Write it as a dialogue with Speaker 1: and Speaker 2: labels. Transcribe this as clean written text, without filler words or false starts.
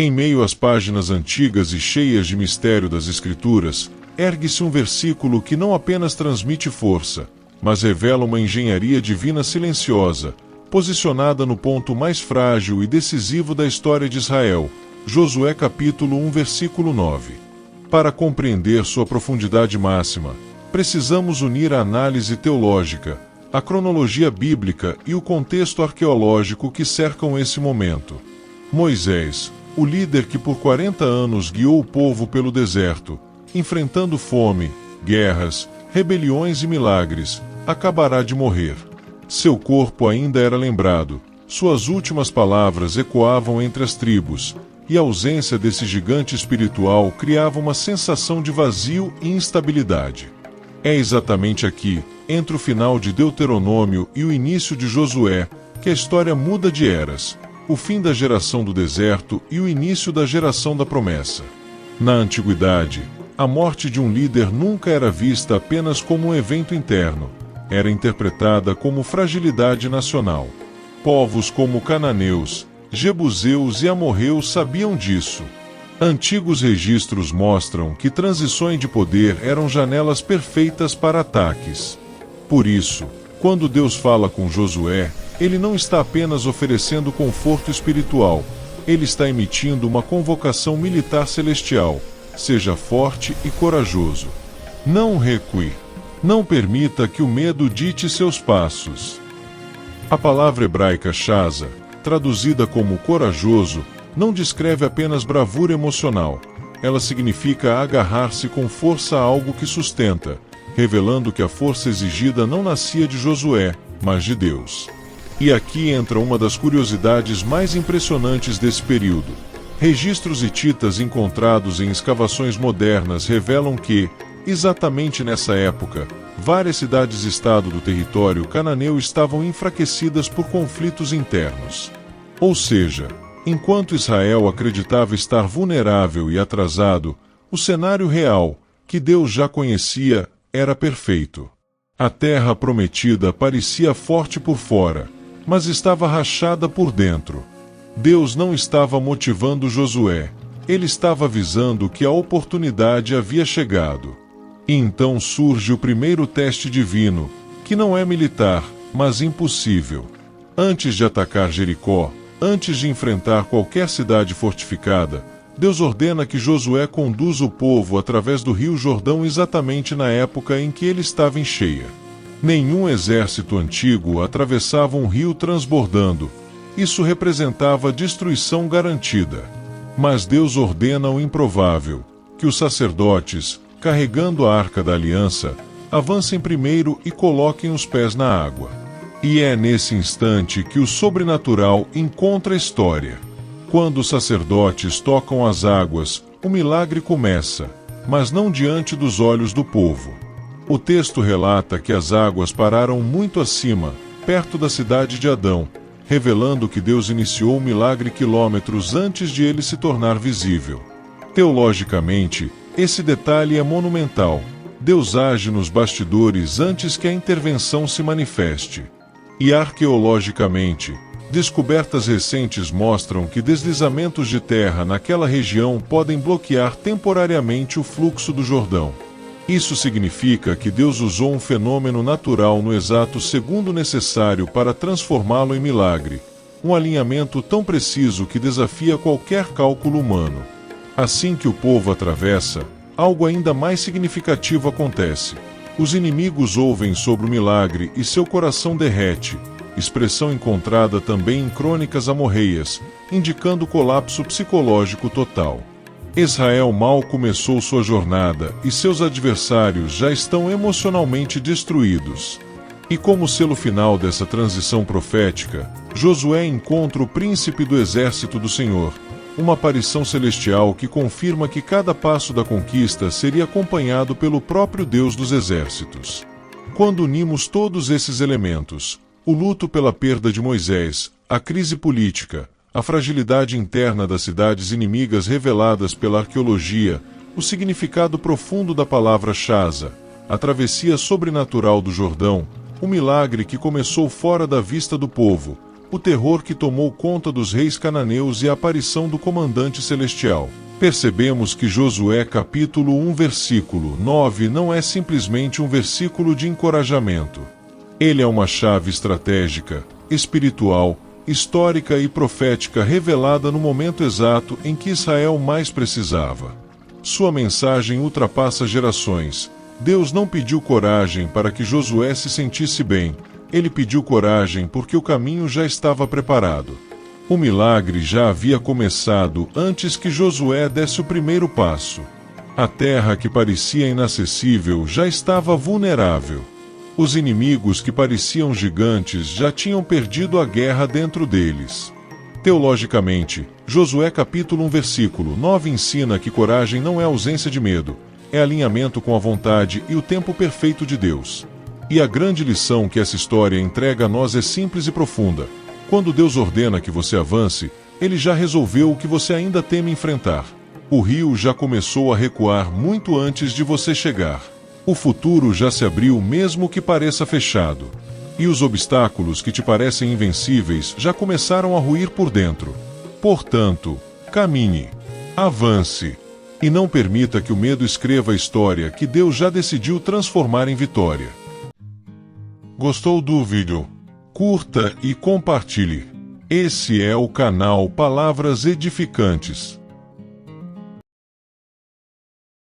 Speaker 1: Em meio às páginas antigas e cheias de mistério das Escrituras, ergue-se um versículo que não apenas transmite força, mas revela uma engenharia divina silenciosa, posicionada no ponto mais frágil e decisivo da história de Israel, Josué capítulo 1 versículo 9. Para compreender sua profundidade máxima, precisamos unir a análise teológica, a cronologia bíblica e o contexto arqueológico que cercam esse momento. Moisés, o líder que por 40 anos guiou o povo pelo deserto, enfrentando fome, guerras, rebeliões e milagres, acabará de morrer. Seu corpo ainda era lembrado, suas últimas palavras ecoavam entre as tribos, e a ausência desse gigante espiritual criava uma sensação de vazio e instabilidade. É exatamente aqui, entre o final de Deuteronômio e o início de Josué, que a história muda de eras, o fim da geração do deserto e o início da geração da promessa. Na antiguidade, a morte de um líder nunca era vista apenas como um evento interno, era interpretada como fragilidade nacional. Povos como cananeus, jebuseus e amorreus sabiam disso. Antigos registros mostram que transições de poder eram janelas perfeitas para ataques. Por isso, quando Deus fala com Josué, ele não está apenas oferecendo conforto espiritual, ele está emitindo uma convocação militar celestial. Seja forte e corajoso. Não recue. Não permita que o medo dite seus passos. A palavra hebraica shaza, traduzida como corajoso, não descreve apenas bravura emocional. Ela significa agarrar-se com força a algo que sustenta, revelando que a força exigida não nascia de Josué, mas de Deus. E aqui entra uma das curiosidades mais impressionantes desse período. Registros hititas encontrados em escavações modernas revelam que, exatamente nessa época, várias cidades-estado do território cananeu estavam enfraquecidas por conflitos internos. Ou seja, enquanto Israel acreditava estar vulnerável e atrasado, o cenário real, que Deus já conhecia, era perfeito. A terra prometida parecia forte por fora, mas estava rachada por dentro. Deus não estava motivando Josué, ele estava avisando que a oportunidade havia chegado. E então surge o primeiro teste divino, que não é militar, mas impossível. Antes de atacar Jericó, antes de enfrentar qualquer cidade fortificada, Deus ordena que Josué conduza o povo através do rio Jordão exatamente na época em que ele estava em cheia. Nenhum exército antigo atravessava um rio transbordando. Isso representava destruição garantida. Mas Deus ordena o improvável, que os sacerdotes, carregando a Arca da Aliança, avancem primeiro e coloquem os pés na água. E é nesse instante que o sobrenatural encontra história. Quando os sacerdotes tocam as águas, o milagre começa, mas não diante dos olhos do povo. O texto relata que as águas pararam muito acima, perto da cidade de Adão, revelando que Deus iniciou o milagre quilômetros antes de ele se tornar visível. Teologicamente, esse detalhe é monumental. Deus age nos bastidores antes que a intervenção se manifeste. E arqueologicamente, descobertas recentes mostram que deslizamentos de terra naquela região podem bloquear temporariamente o fluxo do Jordão. Isso significa que Deus usou um fenômeno natural no exato segundo necessário para transformá-lo em milagre, um alinhamento tão preciso que desafia qualquer cálculo humano. Assim que o povo atravessa, algo ainda mais significativo acontece. Os inimigos ouvem sobre o milagre e seu coração derrete, expressão encontrada também em crônicas amorreias, indicando colapso psicológico total. Israel mal começou sua jornada e seus adversários já estão emocionalmente destruídos. E como selo final dessa transição profética, Josué encontra o príncipe do exército do Senhor, uma aparição celestial que confirma que cada passo da conquista seria acompanhado pelo próprio Deus dos exércitos. Quando unimos todos esses elementos, o luto pela perda de Moisés, a crise política, a fragilidade interna das cidades inimigas reveladas pela arqueologia, o significado profundo da palavra shaza, a travessia sobrenatural do Jordão, o milagre que começou fora da vista do povo, o terror que tomou conta dos reis cananeus e a aparição do comandante celestial. Percebemos que Josué capítulo 1 versículo 9 não é simplesmente um versículo de encorajamento. Ele é uma chave estratégica, espiritual, histórica e profética revelada no momento exato em que Israel mais precisava. Sua mensagem ultrapassa gerações. Deus não pediu coragem para que Josué se sentisse bem, ele pediu coragem porque o caminho já estava preparado. O milagre já havia começado antes que Josué desse o primeiro passo. A terra que parecia inacessível já estava vulnerável. Os inimigos que pareciam gigantes já tinham perdido a guerra dentro deles. Teologicamente, Josué capítulo 1 versículo 9 ensina que coragem não é ausência de medo, é alinhamento com a vontade e o tempo perfeito de Deus. E a grande lição que essa história entrega a nós é simples e profunda. Quando Deus ordena que você avance, Ele já resolveu o que você ainda teme enfrentar. O rio já começou a recuar muito antes de você chegar. O futuro já se abriu mesmo que pareça fechado. E os obstáculos que te parecem invencíveis já começaram a ruir por dentro. Portanto, caminhe, avance, e não permita que o medo escreva a história que Deus já decidiu transformar em vitória. Gostou do vídeo? Curta e compartilhe. Esse é o canal Palavras Edificantes.